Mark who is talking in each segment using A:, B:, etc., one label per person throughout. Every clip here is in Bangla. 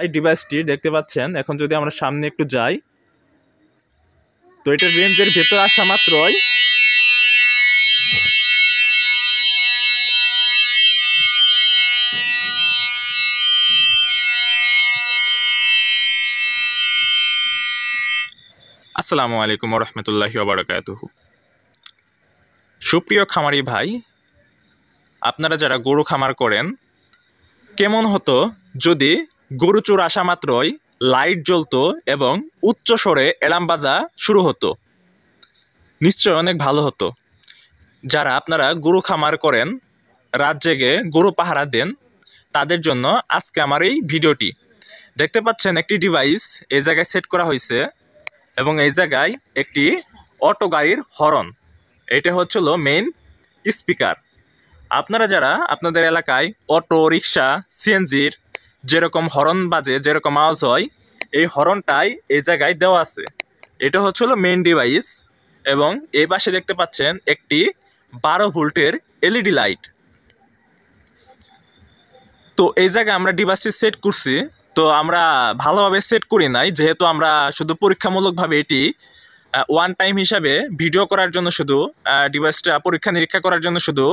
A: এই ডিভাইসটি দেখতে পাচ্ছেন। এখন যদি আমরা সামনে একটু যাই, তো এটা রেঞ্জের ভেতর আসা মাত্রই আসসালামু আলাইকুম ওয়া রাহমাতুল্লাহি ওয়া বারাকাতুহু। সুপ্রিয় খামারি ভাই, আপনারা যারা গরু খামার করেন, কেমন হতো যদি গরু চোর আসা মাত্রই লাইট জ্বলতো এবং উচ্চ স্বরে অ্যালার্ম বাজা শুরু হতো? নিশ্চয় অনেক ভালো হতো। যারা আপনারা গরু খামার করেন, রাত জেগে গরু পাহারা দেন, তাদের জন্য আজকে আমার এই ভিডিওটি। দেখতে পাচ্ছেন একটি ডিভাইস এই জায়গায় সেট করা হয়েছে এবং এই জায়গায় একটি অটো গাড়ির হর্ন। এটা হচ্ছিল মেইন স্পিকার। আপনারা যারা আপনাদের এলাকায় অটো রিক্সা সিএনজির যেরকম হর্ন বাজে, যেরকম আওয়াজ হয়, এই হর্নটাই এই জায়গায় দেওয়া আছে। এটা হচ্ছিল মেইন ডিভাইস এবং এই পাশে দেখতে পাচ্ছেন একটি 12 ভোল্টের এলইডি লাইট। তো এই জায়গায় আমরা ডিভাইসটি সেট করছি। তো আমরা ভালোভাবে সেট করি নাই, যেহেতু আমরা শুধু পরীক্ষামূলকভাবে এটি ওয়ান টাইম হিসাবে ভিডিও করার জন্য, শুধু ডিভাইসটা পরীক্ষা নিরীক্ষা করার জন্য শুধু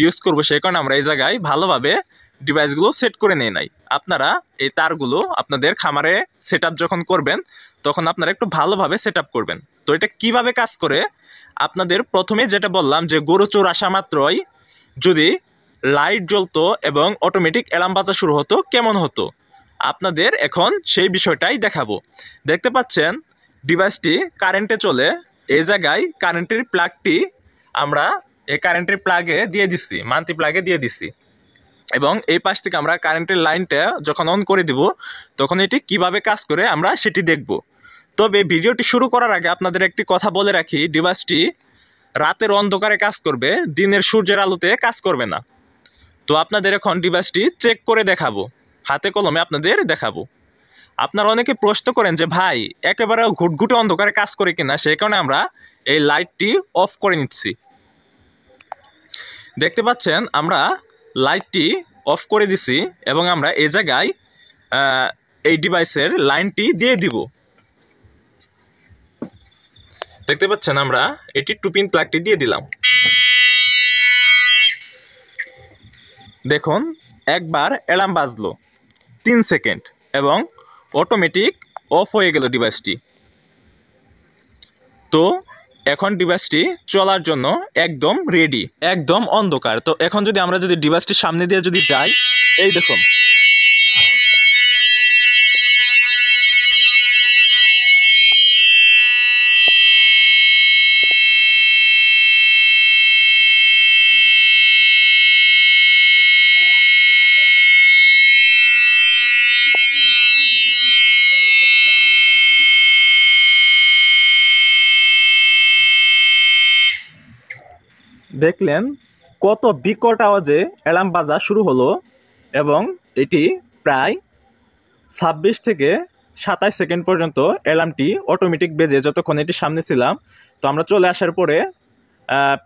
A: ইউজ করবো, সেই কারণে আমরা এই জায়গায় ভালোভাবে ডিভাইসগুলো সেট করে নিই নাই। আপনারা এই তারগুলো আপনাদের খামারে সেট যখন করবেন, তখন আপনারা একটু ভালোভাবে সেট করবেন। তো এটা কিভাবে কাজ করে, আপনাদের প্রথমে যেটা বললাম যে গরু চোর আসা মাত্রই যদি লাইট জ্বলতো এবং অটোমেটিক অ্যালার্ম বাজা শুরু হতো, কেমন হতো আপনাদের এখন সেই বিষয়টাই দেখাবো। দেখতে পাচ্ছেন ডিভাইসটি কারেন্টে চলে। এই জায়গায় কারেন্টের প্লাগটি আমরা এই কারেন্টের প্লাগে দিয়ে দিচ্ছি, মাল্টি প্লাগে দিয়ে দিচ্ছি এবং এই পাশ থেকে আমরা কারেন্টের লাইনটা যখন অন করে দিব, তখন এটি কিভাবে কাজ করে আমরা সেটি দেখব। তবে ভিডিওটি শুরু করার আগে আপনাদের একটি কথা বলে রাখি, ডিভাইসটি রাতের অন্ধকারে কাজ করবে, দিনের সূর্যের আলোতে কাজ করবে না। তো আপনাদের এখন ডিভাইসটি চেক করে দেখাবো, হাতে কলমে আপনাদের দেখাবো। আপনারা অনেকে প্রশ্ন করেন যে ভাই একেবারে ঘুটঘুটে অন্ধকারে কাজ করে কিনা, সেই কারণে আমরা এই লাইটটি অফ করে নিচ্ছি। দেখতে পাচ্ছেন আমরা লাইটটি অফ করে দিছি এবং আমরা এই জায়গায় এই ডিভাইসের লাইনটি দিয়ে দিব। দেখতে পাচ্ছেন আমরা এটি 2 পিন প্লাগটি দিয়ে দিলাম। দেখুন একবার অ্যালার্ম বাজলো 3 সেকেন্ড এবং অটোমেটিক অফ হয়ে গেল ডিভাইসটি। তো এখন ডিভাইসটি চলার জন্য একদম রেডি, একদম অন্ধকার। তো এখন যদি আমরা ডিভাইসটির সামনে দিয়ে যদি যাই, এই দেখুন দেখলেন কত বিকট আওয়াজে অ্যালার্ম বাজা শুরু হলো এবং এটি প্রায় 26 থেকে 27 সেকেন্ড পর্যন্ত অ্যালার্মটি অটোমেটিক বেজে, যতক্ষণ এটি সামনে ছিলাম। তো আমরা চলে আসার পরে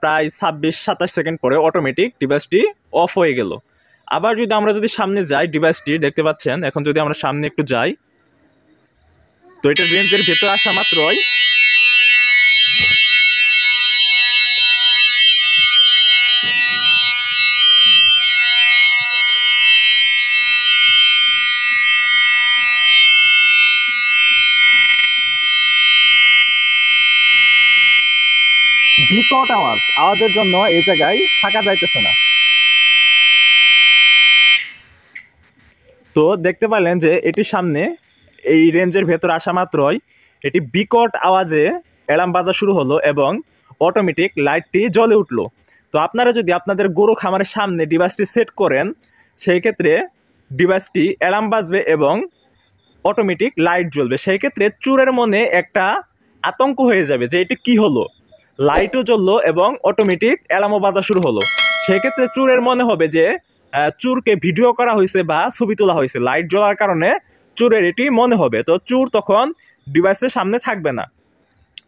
A: প্রায় 26-27 সেকেন্ড পরে অটোমেটিক ডিভাইসটি অফ হয়ে গেল। আবার আমরা সামনে যাই, ডিভাইসটি দেখতে পাচ্ছেন। এখন যদি আমরা সামনে একটু যাই, তো এটা রেঞ্জের ভেতর আসা মাত্রই বিকট আওয়াজের জন্য এই জায়গায় থাকা যাইতেছে না। তো দেখতে পারলেন যে এটির সামনে এই রেঞ্জের ভেতর আসা মাত্রই এটি বিকট আওয়াজে অ্যালার্ম বাজা শুরু হলো এবং অটোমেটিক লাইটটি জ্বলে উঠলো। তো আপনারা যদি আপনাদের গরু খামারের সামনে ডিভাইসটি সেট করেন, সেই ক্ষেত্রে ডিভাইসটি অ্যালার্ম বাজবে এবং অটোমেটিক লাইট জ্বলবে। সেই ক্ষেত্রে চোরের মনে একটা আতঙ্ক হয়ে যাবে যে এটি কি হলো, লাইটও জ্বললো এবং অটোমেটিক অ্যালার্মও বাজা শুরু হলো। সেক্ষেত্রে চোরের মনে হবে যে চোরকে ভিডিও করা হয়েছে বা ছবি তোলা হয়েছে, লাইট জ্বলার কারণে চোরের এটি মনে হবে। তো চোর তখন ডিভাইসের সামনে থাকবে না।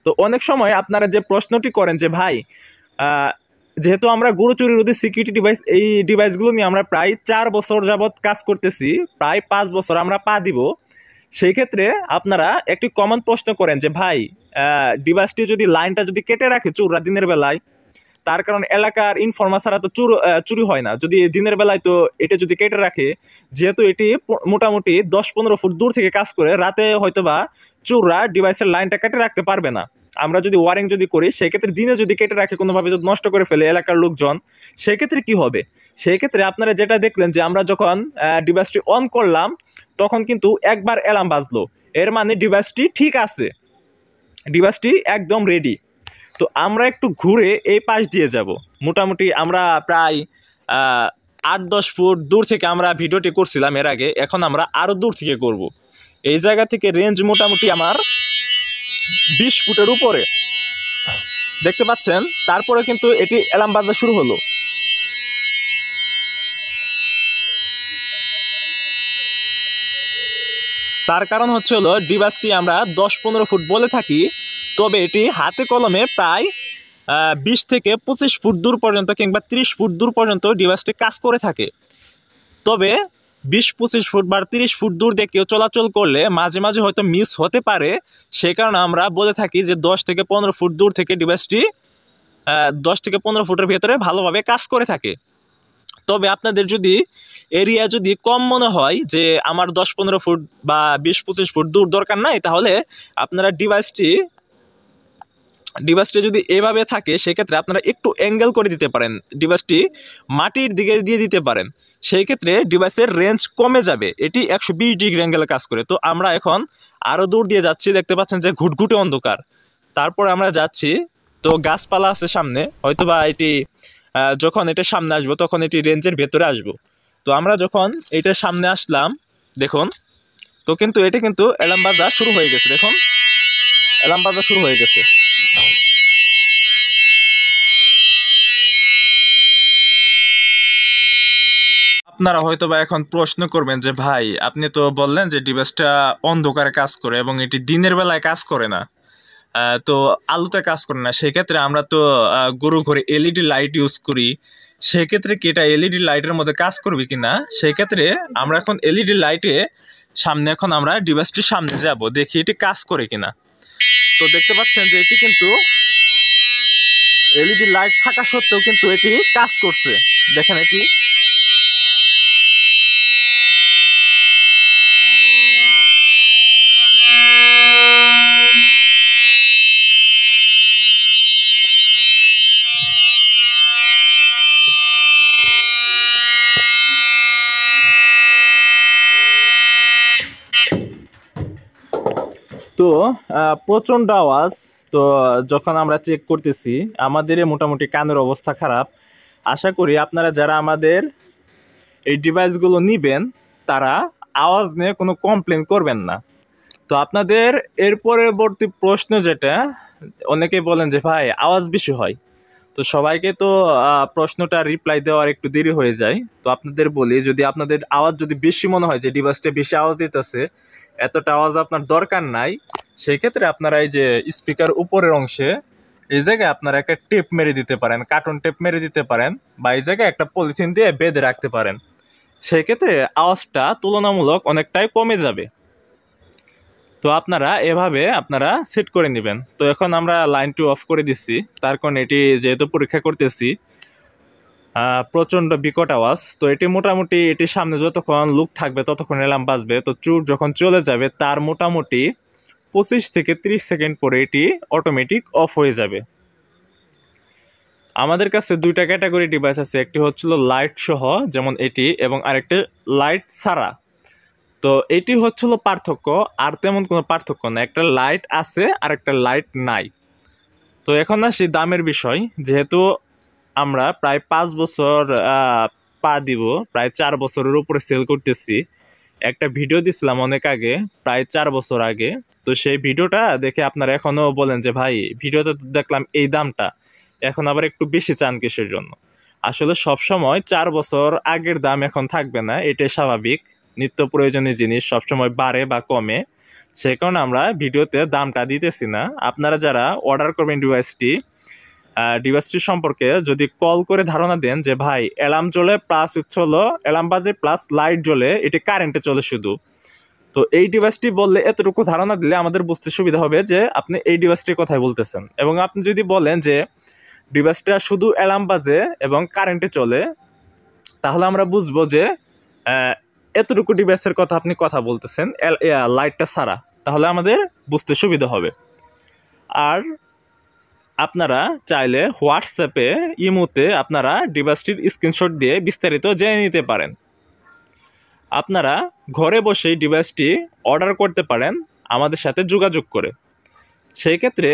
A: তো অনেক সময় আপনারা যে প্রশ্নটি করেন যে ভাই যেহেতু আমরা গরু চুরি রোধী সিকিউরিটি ডিভাইস, এই ডিভাইসগুলো নিয়ে আমরা প্রায় 4 বছর যাবৎ কাজ করতেছি, প্রায় 5 বছর আমরা পা দিব। সেই ক্ষেত্রে আপনারা একটি কমন প্রশ্ন করেন যে ভাই ডিভাইসটি যদি লাইনটা যদি কেটে রাখে চোররা দিনের বেলায়, তার কারণ এলাকার ইনফরমার ছাড়া তো চুরি হয় না। যদি দিনের বেলায় তো এটা যদি কেটে রাখে, যেহেতু এটি মোটামুটি 10-15 ফুট দূর থেকে কাজ করে, রাতে হয়তোবা চোররা ডিভাইসের লাইনটা কেটে রাখতে পারবে না। আমরা যদি ওয়ারিং যদি করি, সেক্ষেত্রে দিনে যদি কেটে রাখে কোনোভাবে যদি নষ্ট করে ফেলে এলাকার লোকজন, সেক্ষেত্রে কি হবে? সেই ক্ষেত্রে আপনারা যেটা দেখলেন যে আমরা যখন ডিভাইসটি অন করলাম তখন কিন্তু একবার অ্যালার্ম বাজলো, এর মানে ডিভাইসটি ঠিক আছে, ডিভাইসটি একদম রেডি। তো আমরা একটু ঘুরে এই পাশ দিয়ে যাব। মোটামুটি আমরা প্রায় 8-10 ফুট দূর থেকে আমরা ভিডিওটি করছিলাম এর আগে, এখন আমরা আরও দূর থেকে করব। এই জায়গা থেকে রেঞ্জ মোটামুটি আমার 20 ফুটের উপরে দেখতে পাচ্ছেন। তারপরে কিন্তু এটি অ্যালার্ম বাজা শুরু হলো। তার কারণ হচ্ছে হলো ডিভাইসটি আমরা 10-15 ফুট বলে থাকি, তবে এটি হাতে কলমে প্রায় 20 থেকে 25 ফুট দূর পর্যন্ত কিংবা 30 ফুট দূর পর্যন্ত ডিভাইসটি কাজ করে থাকে। তবে 20-25 ফুট বা 30 ফুট দূর দিয়ে কেউ চলাচল করলে মাঝে মাঝে হয়তো মিস হতে পারে, সেই কারণে আমরা বলে থাকি যে 10 থেকে 15 ফুট দূর থেকে ডিভাইসটি 10 থেকে 15 ফুটের ভেতরে ভালোভাবে কাজ করে থাকে। তবে আপনাদের যদি এরিয়া যদি কম মনে হয় যে আমার 10-15 ফুট বা 20-25 ফুট দূর দরকার নাই, তাহলে আপনারা ডিভাইসটি যদি এভাবে থাকে, সেক্ষেত্রে আপনারা একটু অ্যাঙ্গেল করে দিতে পারেন, ডিভাইসটি মাটির দিকে দিয়ে দিতে পারেন। সেই ক্ষেত্রে ডিভাইসের রেঞ্জ কমে যাবে। এটি 120 ডিগ্রি অ্যাঙ্গেলে কাজ করে। তো আমরা এখন আরও দূর দিয়ে যাচ্ছি, দেখতে পাচ্ছেন যে ঘুটঘুটে অন্ধকার। তারপর আমরা যাচ্ছি, তো গাছপালা আছে সামনে, হয়তোবা এটি যখন এটা সামনে আসবো তখন এটি রেঞ্জের ভেতরে আসবো। তো আমরা যখন এটার সামনে আসলাম, দেখুন তো কিন্তু এটা কিন্তু অ্যালার্ম বাজা শুরু হয়ে গেছে। দেখুন অ্যালার্ম বাজা শুরু হয়ে গেছে। আপনারা হয়তো বা এখন প্রশ্ন করবেন যে ভাই আপনি তো বললেন যে ডিভাইসটা অন্ধকারে কাজ করে এবং এটি দিনের বেলায় কাজ করে না, তো আলোতে কাজ করে না, সেক্ষেত্রে আমরা তো গরু ঘরে এলইডি লাইট ইউজ করি, সেক্ষেত্রে কি এটা এলইডি লাইটের মধ্যে কাজ করবে কিনা? সেক্ষেত্রে আমরা এখন এলইডি লাইটে সামনে এখন আমরা ডিভাইসটির সামনে যাব, দেখি এটি কাজ করে কিনা। তো দেখতে পাচ্ছেন যে এটি কিন্তু এলইডি লাইট থাকা সত্ত্বেও কিন্তু এটি কাজ করছে। দেখেন এটি তো প্রচণ্ড আওয়াজ। তো যখন আমরা চেক করতেছি আমাদের মোটামুটি কানের অবস্থা খারাপ। আশা করি আপনারা যারা আমাদের এই ডিভাইসগুলো নিবেন তারা আওয়াজ নিয়ে কোনো কমপ্লেন করবেন না। তো আপনাদের এর পরবর্তী প্রশ্ন যেটা, অনেকেই বলেন যে ভাই আওয়াজ বেশি হয়, তো সবাইকে তো প্রশ্নটা রিপ্লাই দেওয়ার একটু দেরি হয়ে যায়। তো আপনাদের বলি, যদি আপনাদের আওয়াজ যদি বেশি মনে হয় যে ডিভাইসটা বেশি আওয়াজ দিতেছে, এতটা আওয়াজ আপনার দরকার নাই, সেই ক্ষেত্রে আপনারা এই যে স্পিকার উপরের অংশে এই জায়গায় আপনারা একটা টেপ মেরে দিতে পারেন, কার্টন টেপ মেরে দিতে পারেন, বা এই জায়গায় একটা পলিথিন দিয়ে বেঁধে রাখতে পারেন। সেই ক্ষেত্রে আওয়াজটা তুলনামূলক অনেকটাই কমে যাবে। তো আপনারা এভাবে আপনারা সেট করে নেবেন। তো এখন আমরা লাইনটি অফ করে দিচ্ছি, তার কারণ এটি যেহেতু পরীক্ষা করতেছি প্রচণ্ড বিকট আওয়াজ। তো এটি মোটামুটি এটির সামনে যতক্ষণ লোক থাকবে ততক্ষণ অ্যালার্ম বাজবে। তো চোর যখন চলে যাবে তার মোটামুটি 25 থেকে 30 সেকেন্ড পরে এটি অটোমেটিক অফ হয়ে যাবে। আমাদের কাছে দুইটা ক্যাটাগরি ডিভাইস আছে, একটি হচ্ছিল লাইট সহ যেমন এটি, এবং আরেকটি লাইট ছাড়া। তো এটি হচ্ছিল পার্থক্য, আর তেমন কোনো পার্থক্য না। একটা লাইট আছে আর একটা লাইট নাই। তো এখন আসি দামের বিষয়। যেহেতু আমরা প্রায় 5 বছর পা দিব, প্রায় 4 বছরের উপরে সেল করতেছি। একটা ভিডিও দিছিলাম অনেক আগে, প্রায় 4 বছর আগে। তো সেই ভিডিওটা দেখে আপনারা এখনও বলেন যে ভাই ভিডিওতে দেখলাম এই দামটা, এখন আবার একটু বেশি চান কিসের জন্য? আসলে সবসময় 4 বছর আগের দাম এখন থাকবে না, এটাই স্বাভাবিক। নিত্য প্রয়োজনীয় জিনিস সবসময় বাড়ে বা কমে, সেই কারণে আমরা ভিডিওতে দামটা দিতেছি না। আপনারা যারা অর্ডার করবেন ডিভাইসটি, ডিভাইসটি সম্পর্কে যদি কল করে ধারণা দেন যে ভাই অ্যালার্ম জ্বলে প্লাস হচ্ছে হলো অ্যালার্ম বাজে প্লাস লাইট জ্বলে, এটি কারেন্টে চলে শুধু। তো এই ডিভাইসটি বললে এতটুকু ধারণা দিলে আমাদের বুঝতে সুবিধা হবে যে আপনি এই ডিভাইসটির কথাই বলতেছেন। এবং আপনি যদি বলেন যে ডিভাইসটা শুধু অ্যালার্ম বাজে এবং কারেন্টে চলে, তাহলে আমরা বুঝবো যে এতটুকু ডিভাইসের কথা আপনি কথা বলতেছেন লাইটটা ছাড়া, তাহলে আমাদের বুঝতে সুবিধা হবে। আর আপনারা চাইলে হোয়াটসঅ্যাপে ইমোতে আপনারা ডিভাইসটির স্ক্রিনশট দিয়ে বিস্তারিত জেনে নিতে পারেন। আপনারা ঘরে বসেই ডিভাইসটি অর্ডার করতে পারেন আমাদের সাথে যোগাযোগ করে। সেই ক্ষেত্রে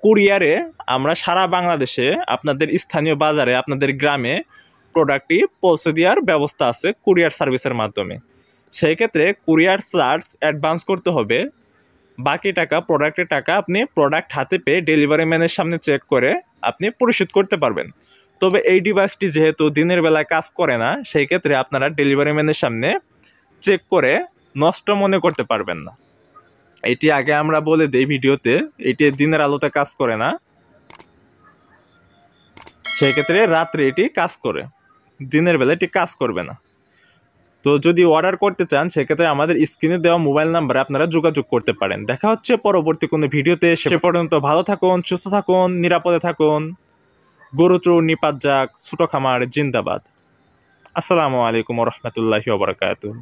A: কুরিয়ারে আমরা সারা বাংলাদেশে আপনাদের স্থানীয় বাজারে আপনাদের গ্রামে প্রোডাক্টটি পৌঁছে দেওয়ার ব্যবস্থা আছে কুরিয়ার সার্ভিসের মাধ্যমে। সেই ক্ষেত্রে কুরিয়ার চার্জ অ্যাডভান্স করতে হবে, বাকি টাকা প্রোডাক্টের টাকা আপনি প্রোডাক্ট হাতে পেয়ে ডেলিভারি ম্যানের সামনে চেক করে আপনি পরিশোধ করতে পারবেন। তবে এই ডিভাইসটি যেহেতু দিনের বেলায় কাজ করে না, সেই ক্ষেত্রে আপনারা ডেলিভারি ম্যানের সামনে চেক করে নষ্ট মনে করতে পারবেন না। এটি আগে আমরা বলে দিই ভিডিওতে, এটি দিনের আলোতে কাজ করে না, সেই ক্ষেত্রে রাত্রে এটি কাজ করে, দিনের বেলা এটি কাজ করবে না। তো যদি অর্ডার করতে চান সেক্ষেত্রে আমাদের স্ক্রিনে দেওয়া মোবাইল নাম্বারে আপনারা যোগাযোগ করতে পারেন। দেখা হচ্ছে পরবর্তী কোনো ভিডিওতে। সে পর্যন্ত ভালো থাকুন, সুস্থ থাকুন, নিরাপদে থাকুন। গরু চোর নিপাত যাক, ছোট খামার জিন্দাবাদ। আসসালামু আলাইকুম ওয়া রাহমাতুল্লাহি ওয়া বারাকাতুহু।